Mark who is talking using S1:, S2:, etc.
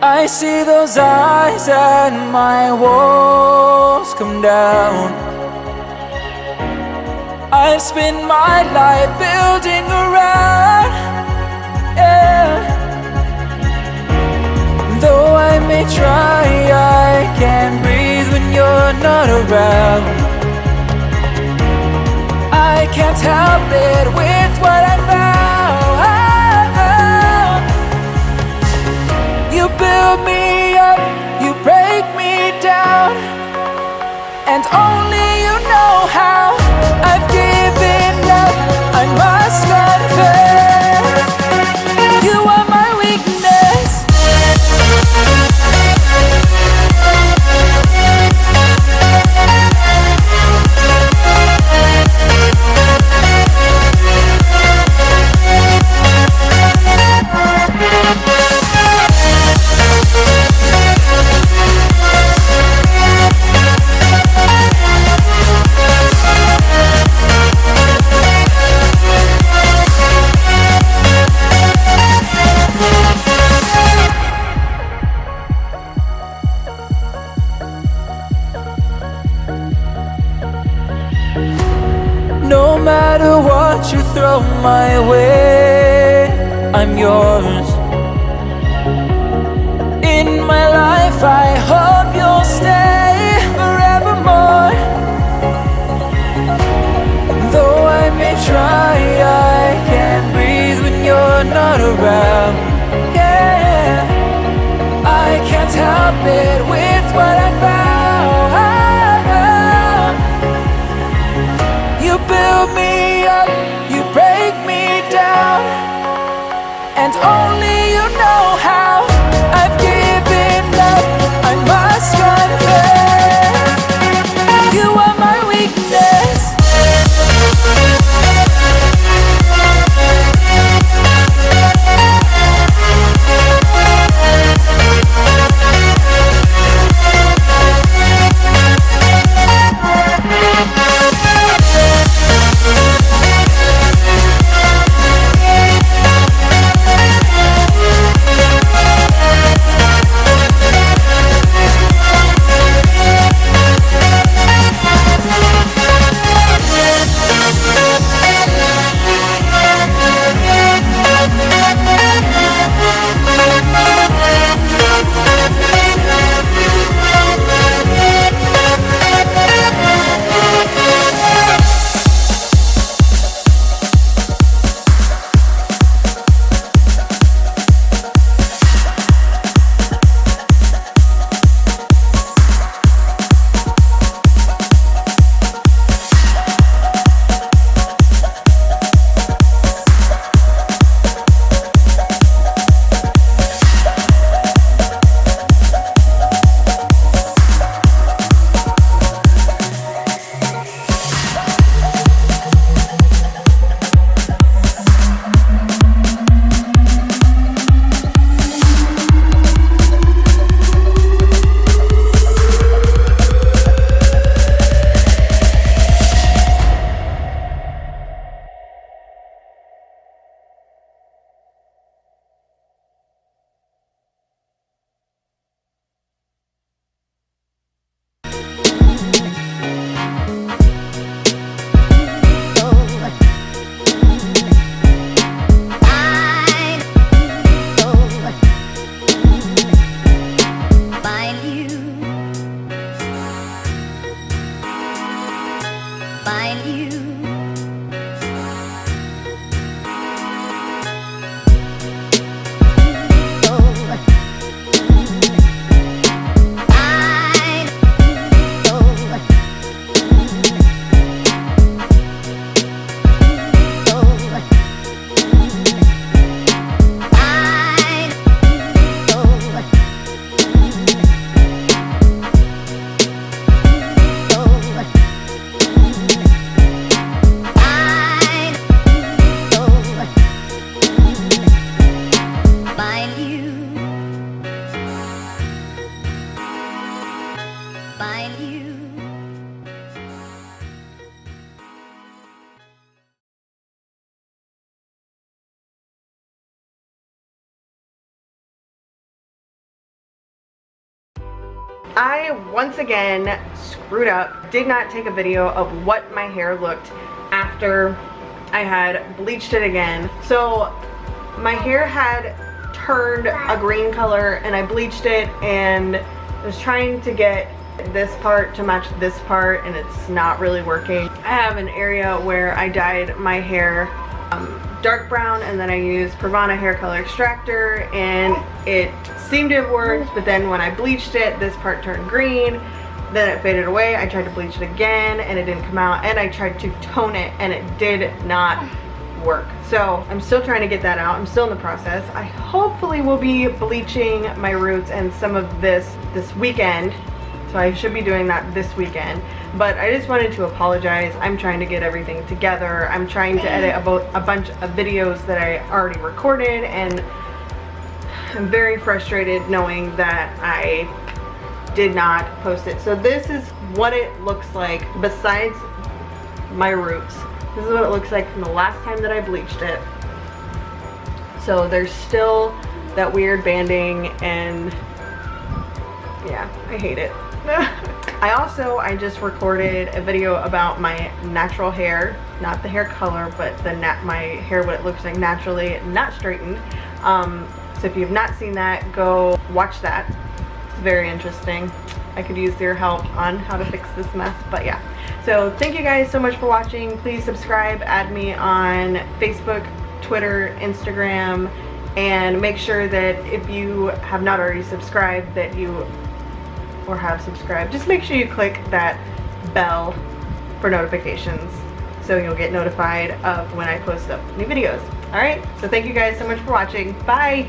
S1: I see those eyes and my walls come down. I've spent my life building around, yeah. Though I may try, I can't breathe when you're not around. I can't help it with what I found. You build me up, you break me down, and only you know how I've given up. I must confess, you are my weakness. No matter what you throw my way, I'm yours. In my life I hope you'll stay forevermore. Though I may try, I can't breathe when you're not around, yeah. I can't help it with what I found. You build me up, you break me down, and only you know how I've given up. I must confess, you are my weakness.
S2: I once again screwed up. Did not take a video of what my hair looked after I had bleached it again. So my hair had turned a green color and I bleached it, and I was trying to get this part to match this part, and it's not really working. I have an area where I dyed my hair dark brown, and then I used Pravana hair color extractor, and it seemed to have worked, but then when I bleached it, this part turned green, then it faded away. I tried to bleach it again and it didn't come out, and I tried to tone it and it did not work. So I'm still trying to get that out. I'm still in the process. I hopefully will be bleaching my roots and some of this weekend. So I should be doing that this weekend. But I just wanted to apologize. I'm trying to get everything together. I'm trying to edit a bunch of videos that I already recorded, and I'm very frustrated knowing that I did not post it. So this is what it looks like besides my roots. This is what it looks like from the last time that I bleached it. So there's still that weird banding, and yeah, I hate it. I just recorded a video about my natural hair, not the hair color, but my hair, what it looks like naturally, not straightened. So if you've not seen that, go watch that. It's very interesting. I could use your help on how to fix this mess, but yeah. So thank you guys so much for watching. Please subscribe, add me on Facebook, Twitter, Instagram, and make sure that if you have not already subscribed that you, or have subscribed, just make sure you click that bell for notifications so you'll get notified of when I post up new videos. Alright, so thank you guys so much for watching. Bye!